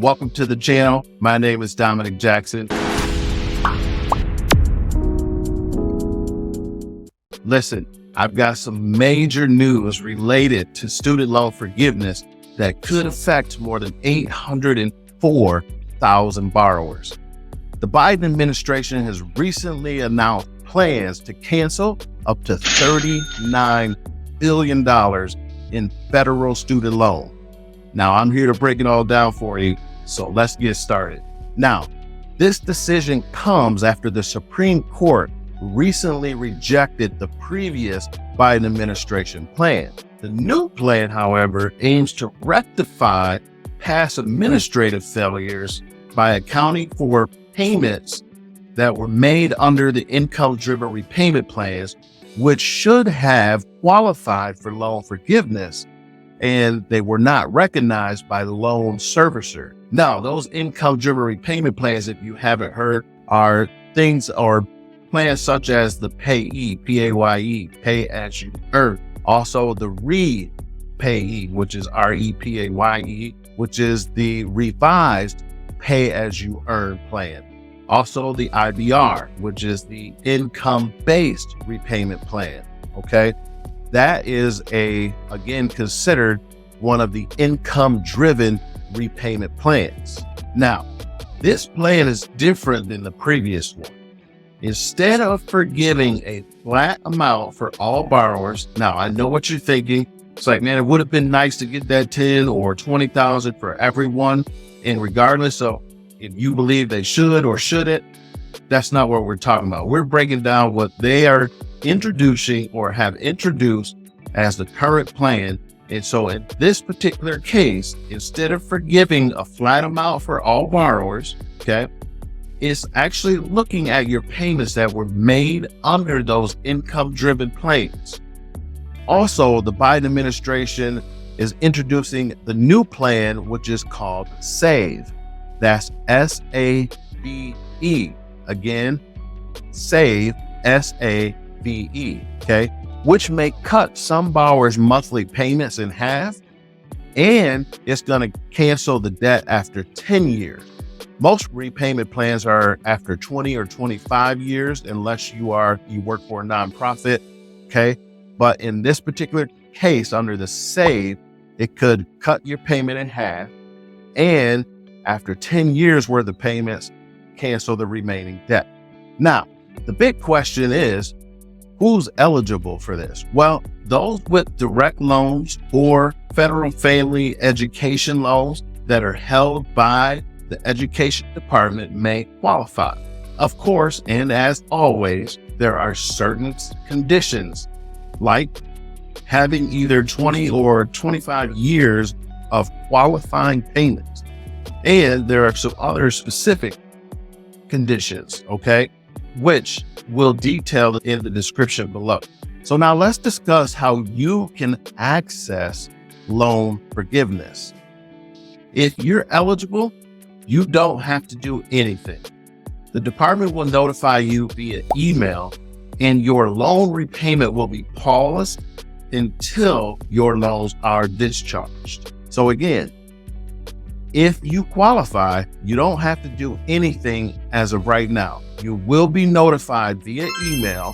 Welcome to the channel. My name is Dominic Jackson. Listen, I've got some major news related to student loan forgiveness that could affect more than 804,000 borrowers. The Biden administration has recently announced plans to cancel up to $39 billion in federal student loan. Now, I'm here to break it all down for you, so let's get started. Now, this decision comes after the Supreme Court recently rejected the previous Biden administration plan. The new plan, however, aims to rectify past administrative failures by accounting for payments that were made under the income-driven repayment plans, which should have qualified for loan forgiveness, and they were not recognized by the loan servicer. Now, those income-driven repayment plans, if you haven't heard, are things or plans such as the PAYE, P-A-Y-E, pay as you earn. Also the REPAYE, which is R-E-P-A-Y-E, which is the revised pay as you earn plan. Also the IBR, which is the income-based repayment plan, okay? That is again, considered one of the income-driven repayment plans. Now, this plan is different than the previous one. Instead of forgiving a flat amount for all borrowers, now I know what you're thinking. It's like, man, it would have been nice to get that 10 or 20,000 for everyone. And regardless of if you believe they should or shouldn't, that's not what we're talking about. We're breaking down what they are introducing or have introduced as the current plan. And so in this particular case, instead of forgiving a flat amount for all borrowers, okay, it's actually looking at your payments that were made under those income-driven plans. Also, the Biden administration is introducing the new plan, which is called SAVE. That's S-A-V-E. Again, SAVE, S-A-V-E, okay? Which may cut some borrowers' monthly payments in half, and it's gonna cancel the debt after 10 years. Most repayment plans are after 20 or 25 years, unless you work for a nonprofit, okay? But in this particular case, under the SAVE, it could cut your payment in half, and after 10 years worth of payments, cancel the remaining debt. Now, the big question is, who's eligible for this? Well, those with direct loans or federal family education loans that are held by the education department may qualify. Of course, and as always, there are certain conditions like having either 20 or 25 years of qualifying payments. And there are some other specific conditions, okay, which we'll detail in the description below. So now let's discuss how you can access loan forgiveness. If you're eligible, you don't have to do anything. The department will notify you via email, and your loan repayment will be paused until your loans are discharged. So again, if you qualify, you don't have to do anything as of right now. You will be notified via email.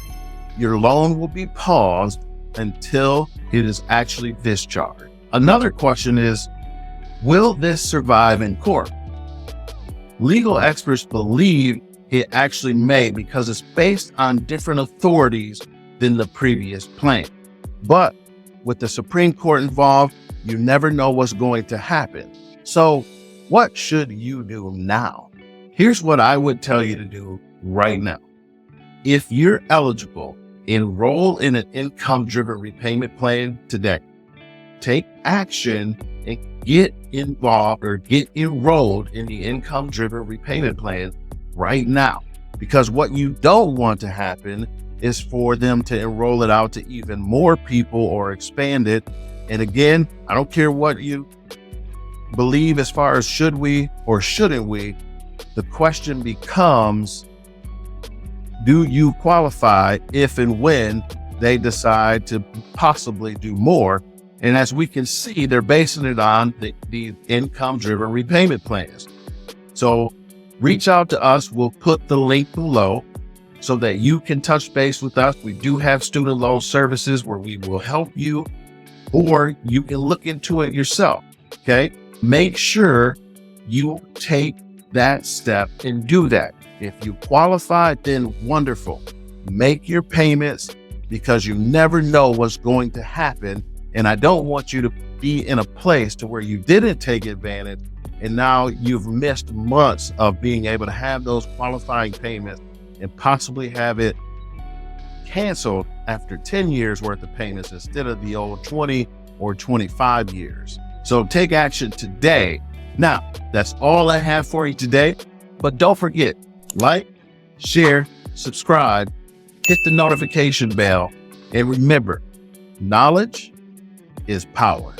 Your loan will be paused until it is actually discharged. Another question is, will this survive in court? Legal experts believe it actually may, because it's based on different authorities than the previous plan. But with the Supreme Court involved, you never know what's going to happen. So what should you do now? Here's what I would tell you to do right now. If you're eligible, enroll in an income-driven repayment plan today. Take action and get involved or get enrolled in the income-driven repayment plan right now. Because what you don't want to happen is for them to enroll it out to even more people or expand it. And again, I don't care what you believe as far as should we or shouldn't we, the question becomes, do you qualify if and when they decide to possibly do more And as we can see, they're basing it on the income-driven repayment plans. So reach out to us. We'll put the link below so that you can touch base with us. We do have student loan services where we will help you, or you can look into it yourself, okay? Make sure you take that step and do that. If you qualify, then wonderful. Make your payments, because you never know what's going to happen. And I don't want you to be in a place to where you didn't take advantage and now you've missed months of being able to have those qualifying payments and possibly have it canceled after 10 years worth of payments instead of the old 20 or 25 years. So take action today. Now, that's all I have for you today, but don't forget, like, share, subscribe, hit the notification bell, and remember, knowledge is power.